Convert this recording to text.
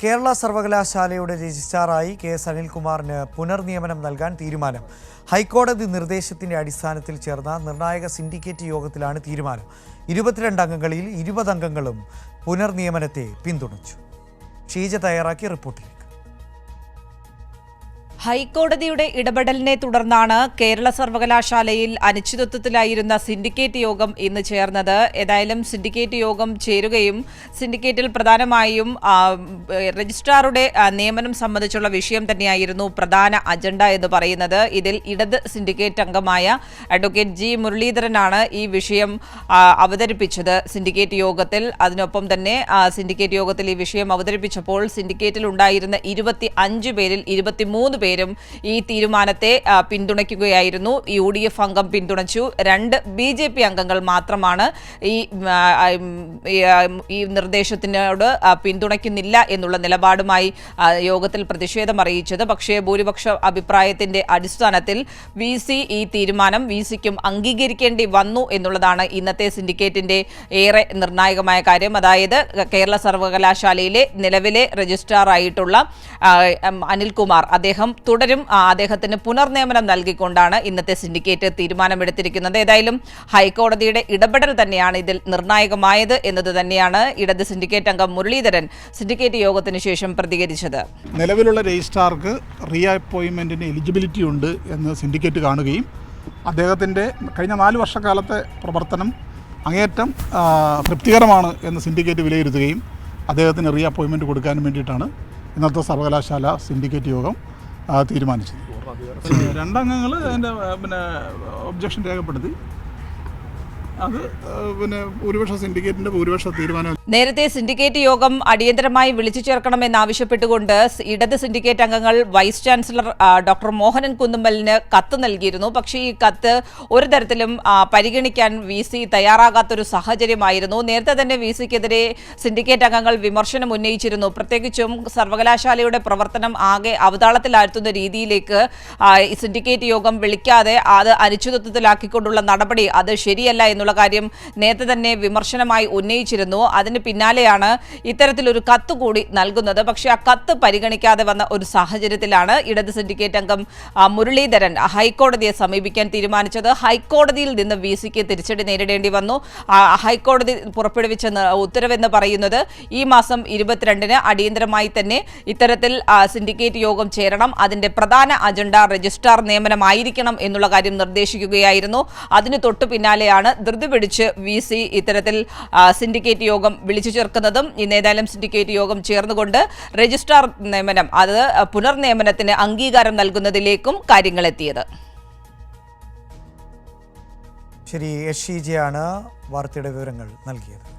കേരള സർവകലാശാലയുടെ രജിസ്ട്രാറായി കെ.എസ്. അനിൽകുമാറിന് പുനർനിയമനം നൽകാൻ തീരുമാനം. ഹൈക്കോടതി നിർദ്ദേശത്തിന്റെ അടിസ്ഥാനത്തിൽ ചേർന്ന നിർണായക സിൻഡിക്കേറ്റ് യോഗത്തിലാണ് തീരുമാനം. 22 അംഗങ്ങളിൽ 20 അംഗങ്ങളും പുനർനിയമനത്തെ പിന്തുണച്ചു. ഷീജ തയ്യാറാക്കിയ റിപ്പോർട്ടിലേക്ക്. ഹൈക്കോടതിയുടെ ഇടപെടലിനെ തുടർന്നാണ് കേരള സർവകലാശാലയിൽ അനിശ്ചിതത്വത്തിലായിരുന്ന സിൻഡിക്കേറ്റ് യോഗം ഇന്ന് ചേർന്നത്. ഏതായാലും സിൻഡിക്കേറ്റ് യോഗം ചേരുകയും സിൻഡിക്കേറ്റിൽ പ്രധാനമായും രജിസ്ട്രാറുടെ നിയമനം സംബന്ധിച്ചുള്ള വിഷയം തന്നെയായിരുന്നു പ്രധാന അജണ്ട എന്ന് പറയുന്നത്. ഇതിൽ ഇടത് സിൻഡിക്കേറ്റ് അംഗമായ അഡ്വക്കേറ്റ് ജി മുരളീധരനാണ് ഈ വിഷയം അവതരിപ്പിച്ചത് സിൻഡിക്കേറ്റ് യോഗത്തിൽ. അതിനൊപ്പം തന്നെ സിൻഡിക്കേറ്റ് യോഗത്തിൽ ഈ വിഷയം അവതരിപ്പിച്ചപ്പോൾ സിൻഡിക്കേറ്റിൽ ഉണ്ടായിരുന്ന 25 പേരിൽ 23 പേരും ഈ തീരുമാനത്തെ പിന്തുണയ്ക്കുകയായിരുന്നു. UDF അംഗം പിന്തുണച്ചു. 2 BJP അംഗങ്ങൾ മാത്രമാണ് ഈ നിർദ്ദേശത്തിനോട് പിന്തുണയ്ക്കുന്നില്ല എന്നുള്ള നിലപാടുമായി യോഗത്തിൽ പ്രതിഷേധം അറിയിച്ചത്. പക്ഷേ ഭൂരിപക്ഷ അഭിപ്രായത്തിന്റെ അടിസ്ഥാനത്തിൽ VC ഈ തീരുമാനം VCക്കും അംഗീകരിക്കേണ്ടി വന്നു എന്നുള്ളതാണ് ഇന്നത്തെ സിൻഡിക്കേറ്റിന്റെ ഏറെ നിർണായകമായ കാര്യം. അതായത് കേരള സർവകലാശാലയിലെ നിലവിലെ രജിസ്ട്രാറായിട്ടുള്ള അനിൽകുമാർ അദ്ദേഹം തുടരും. അദ്ദേഹത്തിന് പുനർനിയമനം നൽകിക്കൊണ്ടാണ് ഇന്നത്തെ സിൻഡിക്കേറ്റ് തീരുമാനമെടുത്തിരിക്കുന്നത്. ഏതായാലും ഹൈക്കോടതിയുടെ ഇടപെടൽ തന്നെയാണ് ഇതിൽ നിർണായകമായത് എന്നത് തന്നെയാണ് ഇടത് സിൻഡിക്കേറ്റ് അംഗം മുരളീധരൻ സിൻഡിക്കേറ്റ് യോഗത്തിന് ശേഷം പ്രതികരിച്ചത്. നിലവിലുള്ള രജിസ്ട്രാർക്ക് റീ അപ്പോയിൻമെൻറ്റിന് എലിജിബിലിറ്റി ഉണ്ട് എന്ന് സിൻഡിക്കേറ്റ് കാണുകയും അദ്ദേഹത്തിൻ്റെ കഴിഞ്ഞ 4 വർഷക്കാലത്തെ പ്രവർത്തനം അങ്ങേയറ്റം തൃപ്തികരമാണ് എന്ന് സിൻഡിക്കേറ്റ് വിലയിരുത്തുകയും അദ്ദേഹത്തിന് റീ അപ്പോയിൻമെൻറ്റ് കൊടുക്കാൻ വേണ്ടിയിട്ടാണ് ഇന്നത്തെ സർവകലാശാല സിൻഡിക്കേറ്റ് യോഗം തീരുമാനിച്ചത്. 2 അംഗങ്ങൾ അതിൻ്റെ ഒബ്ജക്ഷൻ രേഖപ്പെടുത്തി. അത് ഭൂരിപക്ഷ സിൻഡിക്കേറ്റിന്റെ ഭൂരിപക്ഷ തീരുമാനം. നേരത്തെ സിൻഡിക്കേറ്റ് യോഗം അടിയന്തരമായി വിളിച്ചു ചേർക്കണമെന്നാവശ്യപ്പെട്ടുകൊണ്ട് ഇടത് സിൻഡിക്കേറ്റ് അംഗങ്ങൾ വൈസ് ചാൻസലർ ഡോക്ടർ മോഹനൻ കുന്നുമ്മലിന് കത്ത് നൽകിയിരുന്നു. പക്ഷേ ഈ കത്ത് ഒരു തരത്തിലും പരിഗണിക്കാൻ VC തയ്യാറാകാത്തൊരു സാഹചര്യമായിരുന്നു. നേരത്തെ തന്നെ VCക്കെതിരെ സിൻഡിക്കേറ്റ് അംഗങ്ങൾ വിമർശനം ഉന്നയിച്ചിരുന്നു. പ്രത്യേകിച്ചും സർവകലാശാലയുടെ പ്രവർത്തനം ആകെ അവതാളത്തിലാഴ്ത്തുന്ന രീതിയിലേക്ക് സിൻഡിക്കേറ്റ് യോഗം വിളിക്കാതെ അത് അനിശ്ചിതത്വത്തിലാക്കിക്കൊണ്ടുള്ള നടപടി അത് ശരിയല്ല എന്നുള്ള കാര്യം നേരത്തെ തന്നെ വിമർശനമായി ഉന്നയിച്ചിരുന്നു. അതിന് പിന്നാലെയാണ് ഇത്തരത്തിലൊരു കത്ത് കൂടി നൽകുന്നത്. പക്ഷേ ആ കത്ത് പരിഗണിക്കാതെ വന്ന ഒരു സാഹചര്യത്തിലാണ് ഇടത് സിൻഡിക്കേറ്റ് അംഗം മുരളീധരൻ ഹൈക്കോടതിയെ സമീപിക്കാൻ തീരുമാനിച്ചത്. ഹൈക്കോടതിയിൽ നിന്ന് VCക്ക് തിരിച്ചടി നേരിടേണ്ടി വന്നു. ഹൈക്കോടതി പുറപ്പെടുവിച്ച ഉത്തരവെന്ന് പറയുന്നത് ഈ മാസം 22-ന് അടിയന്തരമായി തന്നെ ഇത്തരത്തിൽ സിൻഡിക്കേറ്റ് യോഗം ചേരണം. അതിന്റെ പ്രധാന അജണ്ട രജിസ്ട്രാർ നിയമനമായിരിക്കണം എന്നുള്ള കാര്യം നിർദ്ദേശിക്കുകയായിരുന്നു. അതിന് തൊട്ടു പിന്നാലെയാണ് ധൃതി പിടിച്ച് VC ഇത്തരത്തിൽ സിൻഡിക്കേറ്റ് യോഗം വിളിച്ചു ചേർക്കുന്നതും ഇന്നേതായാലും സിൻഡിക്കേറ്റ് യോഗം ചേർന്നുകൊണ്ട് രജിസ്ട്രാർ നിയമനം അത് പുനർനിയമനത്തിന് അംഗീകാരം നൽകുന്നതിലേക്കും കാര്യങ്ങളെത്തിയത്. ശരി, ഷീജയാണ് വാർത്തയുടെ വിവരങ്ങൾ നൽകിയത്.